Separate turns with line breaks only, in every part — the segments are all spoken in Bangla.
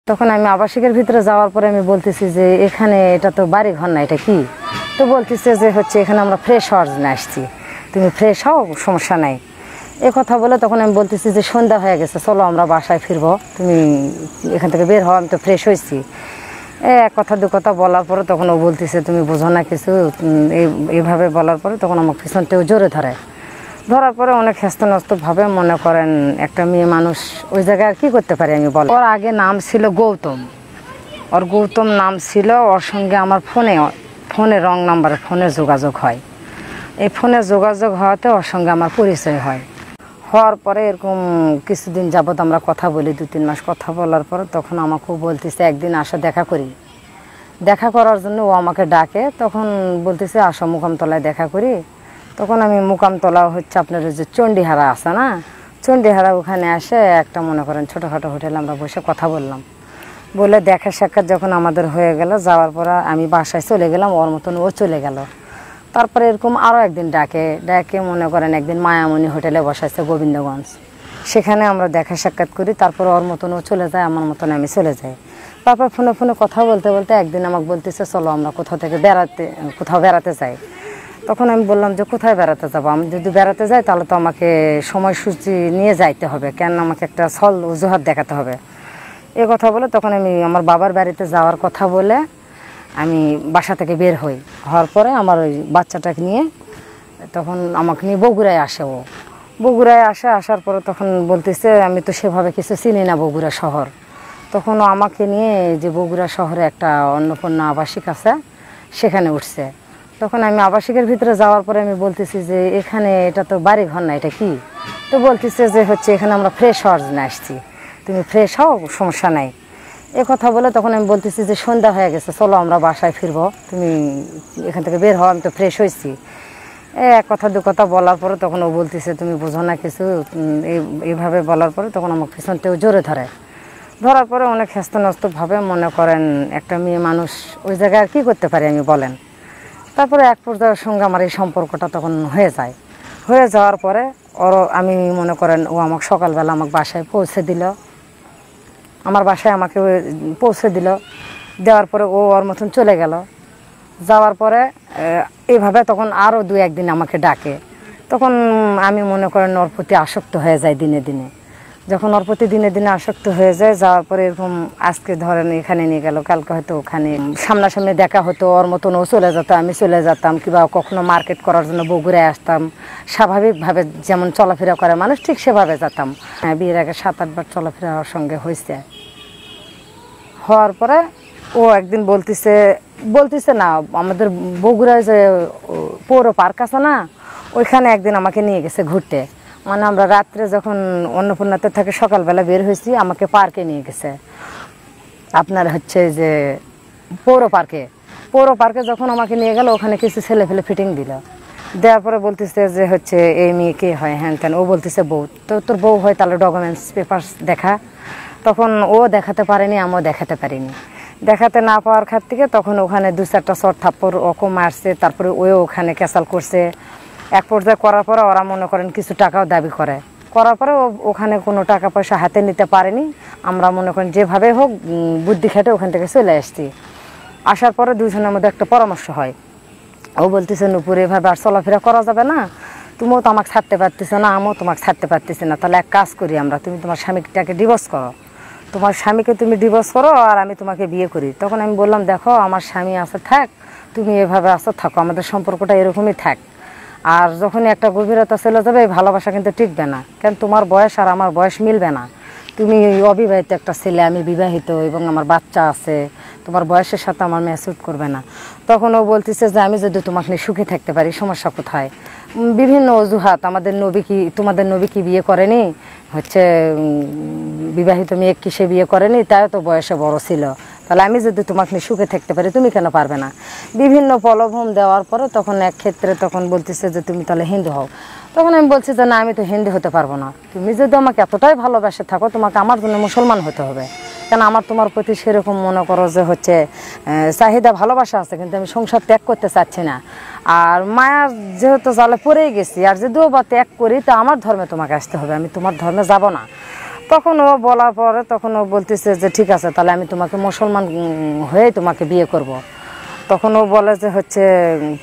তখন আমি আবাসিকের ভিতরে যাওয়ার পরে আমি বলতেছি যে এখানে এটা তো বাড়ি ঘর না, এটা কি? তো বলতেছে যে হচ্ছে এখানে আমরা ফ্রেশ হওয়ার জন্য আসছি, তুমি ফ্রেশ হও, সমস্যা নাই। এ কথা বলে তখন আমি বলতেছি যে সন্ধ্যা হয়ে গেছে, চলো আমরা বাসায় ফিরবো, তুমি এখান থেকে বের হও, আমি তো ফ্রেশ হয়েছি। এক কথা দু কথা বলার পরে তখন ও বলতেছে তুমি বোঝো না কিছু, এইভাবে বলার পরে তখন আমার পিছনটাও জোরে ধরার পরে অনেক হেস্তনস্তভাবে মনে করেন একটা মেয়ে মানুষ ওই জায়গায় আর কি করতে পারি আমি বল। ওর আগে নাম ছিল গৌতম, ওর গৌতম নাম ছিল। ওর সঙ্গে আমার ফোনে রং নাম্বারে ফোনে যোগাযোগ হয়। এই ফোনে যোগাযোগ হওয়াতে ওর সঙ্গে আমার পরিচয় হওয়ার পরে এরকম কিছুদিন যাবৎ আমরা কথা বলি, 2-3 মাস কথা বলার পরে তখন আমাকেও বলতেছে একদিন আসা দেখা করি। দেখা করার জন্য ও আমাকে ডাকে, তখন বলতেছে আসো মুকামতলায় দেখা করি। তখন আমি মুকামতলা হচ্ছে আপনার যে চণ্ডীহারা আছে না, চণ্ডীহারা ওখানে আসে একটা মনে করেন ছোটোখাটো হোটেলে আমরা বসে কথা বলে দেখা সাক্ষাৎ যখন আমাদের হয়ে গেল, যাওয়ার পর আমি বাসায় চলে গেলাম, ওর মতন ও চলে গেল। তারপরে এরকম আরও একদিন ডাকে মনে করেন একদিন মায়ামণি হোটেলে বসাইছে গোবিন্দগঞ্জ, সেখানে আমরা দেখা সাক্ষাৎ করি। তারপর ওর মতন ও চলে যায়, আমার মতন আমি চলে যাই। তারপর ফোনে কথা বলতে একদিন আমাকে বলতেছে চলো আমরা কোথাও বেড়াতে যাই। তখন আমি বললাম যে কোথায় বেড়াতে যাবো? আমি যদি বেড়াতে যাই তাহলে তো আমাকে সময়সূচি নিয়ে যাইতে হবে, কেন আমাকে একটা অজুহাত দেখাতে হবে। এ কথা বলে তখন আমি আমার বাবার বাড়িতে যাওয়ার কথা বলে আমি বাসা থেকে বের হওয়ার পরে আমার ওই বাচ্চাটাকে নিয়ে তখন আমাকে নিয়ে বগুড়ায় আসে। বগুড়ায় আসার পরে তখন বলতেছে আমি তো সেভাবে কিছু চিনি না বগুড়া শহর। তখন ও আমাকে নিয়ে যে বগুড়া শহরে একটা অন্নপূর্ণা আবাসিক আছে সেখানে উঠছে। তখন আমি আবাসিকের ভিতরে যাওয়ার পরে আমি বলতেছি যে এখানে এটা তো বাড়ি ঘর না, এটা কি? তো বলতেছে যে হচ্ছে এখানে আমরা ফ্রেশ হওয়ার জন্য আসছি, তুমি ফ্রেশ হও, সমস্যা নাই। এ কথা বলে তখন আমি বলতেছি যে সন্ধ্যা হয়ে গেছে, চলো আমরা বাসায় ফিরবো, তুমি এখান থেকে বের হও, আমি তো ফ্রেশ হয়েছি। এক কথা দু কথা বলার পরে তখন ও বলতেছে তুমি বোঝো না কিছু, এইভাবে বলার পরে তখন আমার পিছনটাও জোরে ধরার পরে অনেক হেস্তনস্তভাবে মনে করেন একটা মেয়ে মানুষ ওই জায়গায় আর কি করতে পারি আমি বলেন। তারপরে এক পর্যায়ের সঙ্গে আমার এই সম্পর্কটা তখন হয়ে যাওয়ার পরে আমি মনে করেন ও আমাকে সকালবেলা আমাকে বাসায় পৌঁছে দিল, আমার বাসায় আমাকে পৌঁছে দেওয়ার পরে ও ওর মতন চলে গেল। যাওয়ার পরে এইভাবে তখন আরও 2-1 দিন আমাকে ডাকে। তখন আমি মনে করেন ওর প্রতি আসক্ত হয়ে যাই দিনে। যখন ওর প্রতি দিনে আসক্ত হয়ে যায়, যাওয়ার পরে এরকম আজকে ধরেন এখানে নিয়ে গেল, কালকে হয়তো ওখানে সামনাসামনি দেখা হতো, ওর মতন ও চলে যেত, আমি চলে যেতাম, কিংবা কখনো মার্কেট করার জন্য বগুড়ায় আসতাম। স্বাভাবিকভাবে যেমন চলাফেরা করে মানুষ ঠিক সেভাবে যেতাম। বিয়ের আগে 7-8 বার চলাফেরা ওর সঙ্গে হওয়ার পরে ও একদিন বলতেছে না আমাদের বগুড়ায় যে পৌর পার্ক আছে না, ওইখানে একদিন আমাকে নিয়ে গেছে ঘুরতে। মানে আমরা রাত্রে যখন অন্নপূর্ণাতে থেকে সকালবেলা বের হয়েছি, আমাকে পার্কে নিয়ে গেছে, আপনার হচ্ছে যে পৌর পার্কে যখন আমাকে নিয়ে গেল, ওখানে কিছু ছেলে ফিটিং দেওয়ার পরে বলতেছে যে হচ্ছে এই মেয়ে কে হয়, হ্যান ত্যান। ও বলতেছে বউ। তো তোর বউ হয় তাহলে ডকুমেন্টস পেপারস দেখা। তখন ও দেখাতে পারেনি, আমিও দেখাতে পারিনি। দেখাতে না পাওয়ার খাত থেকে তখন ওখানে 2-4টা চর থাপ্পড় ওকে মারছে। তারপরে ওখানে ক্যাসাল করছে। এক পর্যায়ে করার পরে ওরা মনে করেন কিছু টাকাও দাবি করার পরে ওখানে কোনো টাকা পয়সা হাতে নিতে পারেনি। আমরা মনে করেন যেভাবে হোক বুদ্ধি খেটে ওখান থেকে চলে আসার পরে দুজনের মধ্যে একটা পরামর্শ হয়। ও বলতেছে নুপুর এভাবে আর চলাফেরা করা যাবে না, তুমিও তো আমাকে ছাড়তে পারতেছ না, আমিও তোমাকে ছাড়তে পারতেছি না, তাহলে এক কাজ করি আমরা, তুমি তোমার স্বামীটাকে ডিভোর্স করো, তোমার স্বামীকে তুমি ডিভোর্স করো আর আমি তোমাকে বিয়ে করি। তখন আমি বললাম দেখো আমার স্বামী আছে থাক, তুমি এভাবে আসো থাকো, আমাদের সম্পর্কটা এরকমই থাক। আর যখনই একটা গভীরতা চলে যাবে এই ভালোবাসা কিন্তু টিকবে না, কারণ তোমার বয়স আর আমার বয়স মিলবে না। তুমি অবিবাহিত একটা ছেলে, আমি বিবাহিত এবং আমার বাচ্চা আছে, তোমার বয়সের সাথে আমার ম্যাচ করবে না। তখন ও বলতেছে যে আমি যদি তোমাকে নিয়ে সুখে থাকতে পারি, সমস্যা কোথায়? বিভিন্ন অজুহাত, তোমাদের নবী কি বিয়ে করেনি, হচ্ছে বিবাহিত মেয়ে কি সে বিয়ে করেনি, তাই তো বয়সে বড় ছিল, তাহলে আমি যদি তোমাকে নিয়ে সুখে থাকতে পারি তুমি কেন পারবে না? বিভিন্ন প্রলোভন দেওয়ার পরে তখন এক ক্ষেত্রে তখন বলতেছে যে তুমি তাহলে হিন্দু হও। তখন আমি বলছি যে না, আমি তো হিন্দু হতে পারবো না, তুমি যদি আমাকে এতটাই ভালোবাসে থাকো তোমাকে আমার জন্য মুসলমান হতে হবে, কেন আমার তোমার প্রতি সেরকম মনে করো যে হচ্ছে চাহিদা ভালোবাসা আছে, কিন্তু আমি সংসার ত্যাগ করতে চাচ্ছি না। আর মায়ার যেহেতু জালে পড়েই গেছি, আর যদিও বা ত্যাগ করি তো আমার ধর্মে তোমাকে আসতে হবে, আমি তোমার ধর্মে যাব না। তখন ও বলার পরে তখন ও বলতেছে যে ঠিক আছে, তাহলে আমি তোমাকে মুসলমান হয়ে তোমাকে বিয়ে করব। তখন ও বলে যে হচ্ছে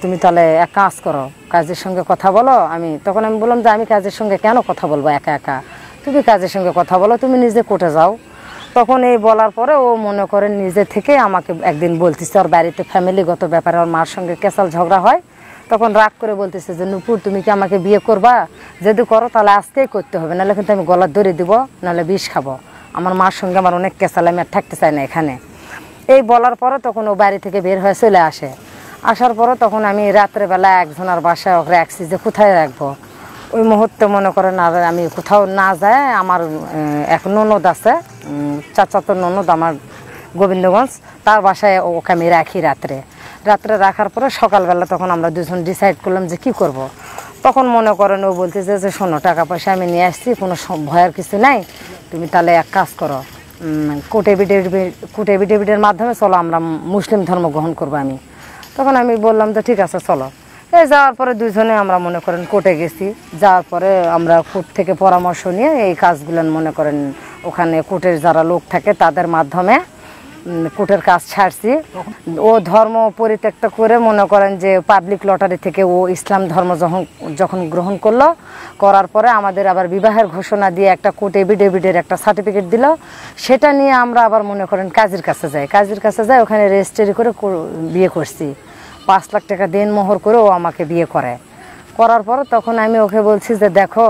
তুমি তাহলে এক কাজ করো, কাজের সঙ্গে কথা বলো। তখন আমি বললাম যে আমি কাজের সঙ্গে কেন কথা বলবো একা একা, তুমি কাজের সঙ্গে কথা বলো, তুমি নিজে কোর্টে যাও। তখন এই বলার পরে ও মনে করেন নিজে থেকে আমাকে একদিন বলতেছে, ওর বাড়িতে ফ্যামিলিগত ব্যাপারে ওর মার সঙ্গে কেসাল ঝগড়া হয়। তখন রাগ করে বলতেছে যে নূপুর তুমি কি আমাকে বিয়ে করবা, যদি করো তাহলে আজকেই করতে হবে, নাহলে কিন্তু আমি গলা ধরে দিব, নাহলে বিষ খাবো। আমার মার সঙ্গে আমার অনেক কেসাল, আমি আর থাকতে চাই না এখানে। এই বলার পরে তখন ও বাড়ি থেকে বের হয়ে চলে আসে। আসার পরে তখন আমি রাত্রেবেলা একজনের বাসায় ওকে রাখছি যে কোথায় রাখবো। ওই মুহূর্তে মনে করেন আর আমি কোথাও না যায়, আমার এক ননদ আছে, চাচাতো ননদ আমার গোবিন্দগঞ্জ, তার বাসায় ওকে আমি রাখি রাত্রে রাখার পরে সকালবেলা তখন আমরা দুজন ডিসাইড করলাম যে কি করব। তখন মনে করেন ও বলতেছে যে শোনো, টাকা পয়সা আমি নিয়ে আসছি, কোনো ভয়ের কিছু নাই, তুমি তাহলে এক কাজ করো, কোর্ট এফিডেভিটের মাধ্যমে চলো আমরা মুসলিম ধর্ম গ্রহণ করবো। তখন আমি বললাম যে ঠিক আছে চলো। এই যাওয়ার পরে দুজনে আমরা মনে করেন কোর্টে গেছি। যাওয়ার পরে আমরা কোর্ট থেকে পরামর্শ নিয়ে এই কাজগুলো মনে করেন ওখানে কোর্টের যারা লোক থাকে তাদের মাধ্যমে কোর্টের কাজ ছাড়ছি। ও ধর্ম পরিত্যক্ত করে মনে করেন যে পাবলিক লটারি থেকে ও ইসলাম ধর্ম যখন গ্রহণ করলো, করার পরে আমাদের আবার বিবাহের ঘোষণা দিয়ে একটা কোর্ট এফিডেভিটের একটা সার্টিফিকেট দিল। সেটা নিয়ে আমরা আবার মনে করেন কাজীর কাছে যাই, ওখানে রেজিস্ট্রি করে বিয়ে করছি। 5 লাখ টাকা দেনমোহর করে ও আমাকে বিয়ে করার পর তখন আমি ওকে বলছি যে দেখো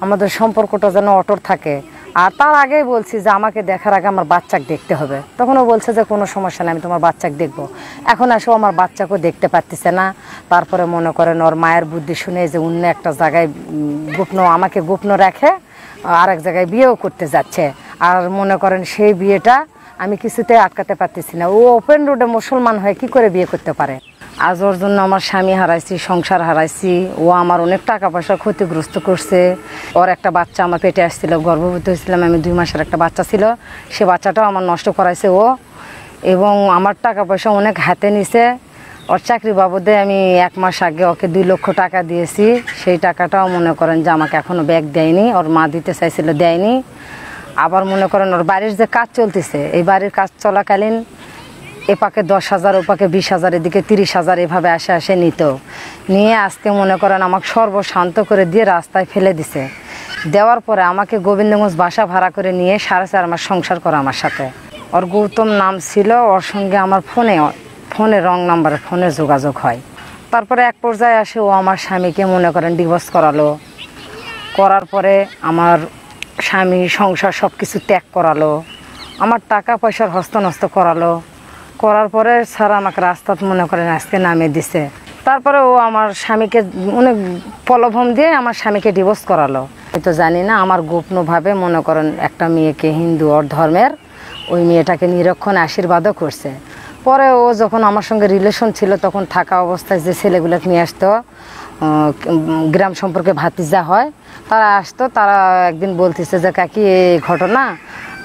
আমাদের সম্পর্কটা যেন অটুট থাকে, আর তার আগেই বলছি যে আমাকে দেখার আগে আমার বাচ্চাকে দেখতে হবে। তখন ও বলছে যে কোনো সমস্যা নেই, আমি তোমার বাচ্চাকে দেখবো। এখন আসো আমার বাচ্চাকেও দেখতে পারতেছে না। তারপরে মনে করেন ওর মায়ের বুদ্ধি শুনে যে অন্য একটা জায়গায় আমাকে গোপন রাখে আরেক জায়গায় বিয়েও করতে যাচ্ছে। আর মনে করেন সেই বিয়েটা আমি কিছুতে আটকাতে পারতেছি না। ও ওপেন রোডে মুসলমান হয়ে কি করে বিয়ে করতে পারে। আজ ওর জন্য আমার স্বামী হারাইছি, সংসার হারাইছি। ও আমার অনেক টাকা পয়সা ক্ষতিগ্রস্ত করছে। ওর একটা বাচ্চা আমার পেটে আসছিল, গর্ভবতী হয়েছিলাম আমি, 2 মাসের একটা বাচ্চা ছিল, সে বাচ্চাটাও আমার নষ্ট করাইছে ও। এবং আমার টাকা পয়সা অনেক হাতে নিছে। ওর চাকরি বাবদে আমি 1 মাস আগে ওকে 2 লক্ষ টাকা দিয়েছি, সেই টাকাটাও মনে করেন যে আমাকে এখনও ব্যাক দেয়নি। ওর মা দিতে চাইছিল, দেয়নি। আবার মনে করেন ওর বাড়ির যে কাজ চলতেছে, এই বাড়ির কাজ চলাকালীন এপাকে 10,000, ওপাকে 20,000, এদিকে 30,000 এভাবে আসে নিয়ে আজকে মনে করেন আমাকে সর্বশান্ত করে দিয়ে রাস্তায় ফেলে দিছে। দেওয়ার পরে আমাকে গোবিন্দগঞ্জ বাসা ভাড়া করে নিয়ে 4.5 মাস সংসার করে আমার সাথে। ওর গৌতম নাম ছিল। ওর সঙ্গে আমার ফোনে রং নাম্বারে ফোনে যোগাযোগ হয়। তারপরে এক পর্যায়ে আসে ও আমার স্বামীকে মনে করেন ডিভোর্স করার পরে আমার স্বামী সংসার সব কিছু ত্যাগ করালো, আমার টাকা পয়সার হস্তনস্ত করার পরে স্যার আমাকে রাস্তাত মনে করেন আজকে নামিয়ে দিছে। তারপরে ও আমার স্বামীকে অনেক প্রলোভন দিয়ে আমার স্বামীকে ডিভোর্স করালো। আমি তো জানি না, আমার গোপনভাবে মনে করেন একটা মেয়েকে, হিন্দু ওর ধর্মের, ওই মেয়েটাকে নিরক্ষণ আশীর্বাদও করছে। পরে ও যখন আমার সঙ্গে রিলেশন ছিল তখন থাকা অবস্থায় যে ছেলেগুলোকে নিয়ে আসতো, গ্রাম সম্পর্কে ভাতিজা হয়, তারা আসতো। তারা একদিন বলতেছে যে কাকি এই ঘটনা,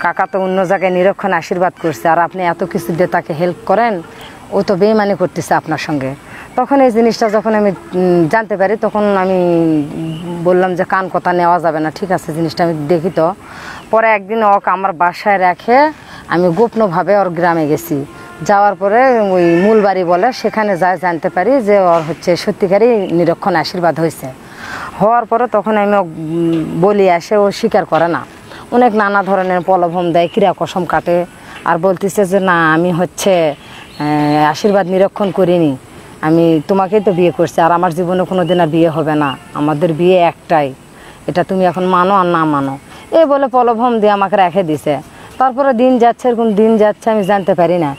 কাকা তো অন্য জায়গায় নিরক্ষণ আশীর্বাদ করছে, আর আপনি এত কিছু দিয়ে তাকে হেল্প করেন, ও তো বেইমানি করতেছে আপনার সঙ্গে। তখন এই জিনিসটা যখন আমি জানতে পারি তখন আমি বললাম যে কান কথা নেওয়া যাবে না, ঠিক আছে জিনিসটা আমি দেখি। তো পরে একদিন ওকে আমার বাসায় রেখে আমি গোপনভাবে ওর গ্রামে গেছি। যাওয়ার পরে ওই মূল বাড়ি বলে, সেখানে জানতে পারি যে ওর হচ্ছে সত্যিকারই নিরক্ষণ আশীর্বাদ হওয়ার পরে তখন আমি বলি আসে, ও স্বীকার করে না, অনেক নানা ধরনের প্রলোভন দেয়, ক্রিয়া কসম কাটে, আর বলতেছে যে না আমি হচ্ছে আশীর্বাদ নিরক্ষণ করিনি, আমি তোমাকেই তো বিয়ে করছি, আর আমার জীবনে কোনো দিন আর বিয়ে হবে না, আমাদের বিয়ে একটাই, এটা তুমি এখন মানো আর না মানো, এই বলে প্রলোভন দিয়ে আমাকে রেখে দিছে। তারপরে দিন যাচ্ছে, এরকম দিন যাচ্ছে, আমি জানতে পারি না।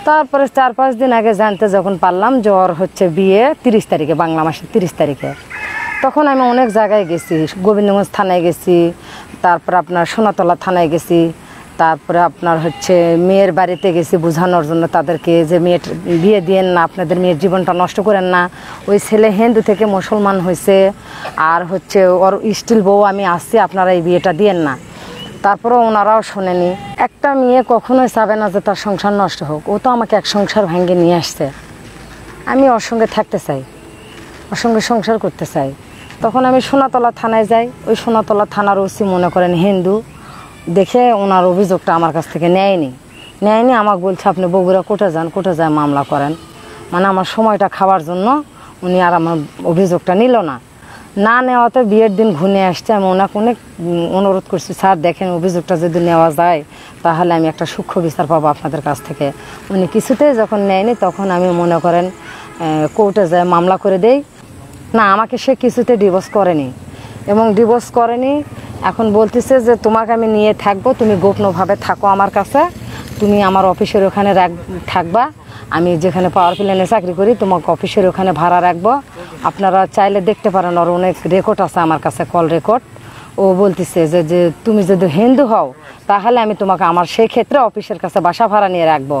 তারপরে 4-5 দিন আগে জানতে যখন পারলাম যে ওর হচ্ছে বিয়ে 30 তারিখে, বাংলা মাসের 30 তারিখে, তখন আমি অনেক জায়গায় গেছি, গোবিন্দগঞ্জ থানায় গেছি, তারপর আপনার সোনাতলা থানায় গেছি, তারপরে আপনার হচ্ছে মেয়ের বাড়িতে গেছি বোঝানোর জন্য তাদেরকে যে মেয়ের বিয়ে দিয়েন না, আপনাদের মেয়ের জীবনটা নষ্ট করেন না, ওই ছেলে হিন্দু থেকে মুসলমান হয়েছে, আর হচ্ছে ওর স্টিল বউ আমি আসছি, আপনারা এই বিয়েটা দিয়েন না। তারপরে ওনারাও শোনেনি। একটা মেয়ে কখনোই চাবে না যে তার সংসার নষ্ট হোক, ও তো আমাকে এক সংসার ভেঙে নিয়ে আসছে, আমি ওর সঙ্গে থাকতে চাই, ওর সঙ্গে সংসার করতে চাই। তখন আমি সোনাতলা থানায় যাই, ওই সোনাতলা থানার ওসি মনে করেন হিন্দু, দেখে ওনার অভিযোগটা আমার কাছ থেকে নেয়নি আমাকে বলছে আপনি বগুড়া কোর্টে যান, কোর্টে যায় মামলা করেন। মানে আমার সময়টা খাওয়ার জন্য উনি আর আমার অভিযোগটা নিল না নেওয়াতে বিয়ের দিন ঘুরে আসছে। আমি ওনাকে অনেক অনুরোধ করছি, স্যার দেখেন অভিযোগটা যদি নেওয়া যায় তাহলে আমি একটা সূক্ষ্ম বিচার পাবো আপনাদের কাছ থেকে। উনি কিছুতেই যখন নেয়নি তখন আমি মনে করেন কোর্টে যায় মামলা করে দেই। না, আমাকে সে কিছুতে ডিভোর্স করেনি এবং ডিভোর্স করেনি। এখন বলতেছে যে তোমাকে আমি নিয়ে থাকবো, তুমি গোপনভাবে থাকো আমার কাছে, তুমি আমার অফিসের ওখানে থাকবা, আমি যেখানে পাওয়ার প্ল্যানে চাকরি করি তোমাকে অফিসের ওখানে ভাড়া রাখবো, আপনারা চাইলে দেখতে পারেন, ওর অনেক রেকর্ড আছে আমার কাছে, কল রেকর্ড। ও বলতেছে যে তুমি যদি হিন্দু হও তাহলে আমি তোমাকে আমার সেই ক্ষেত্রে অফিসের কাছে বাসা ভাড়া নিয়ে রাখবো।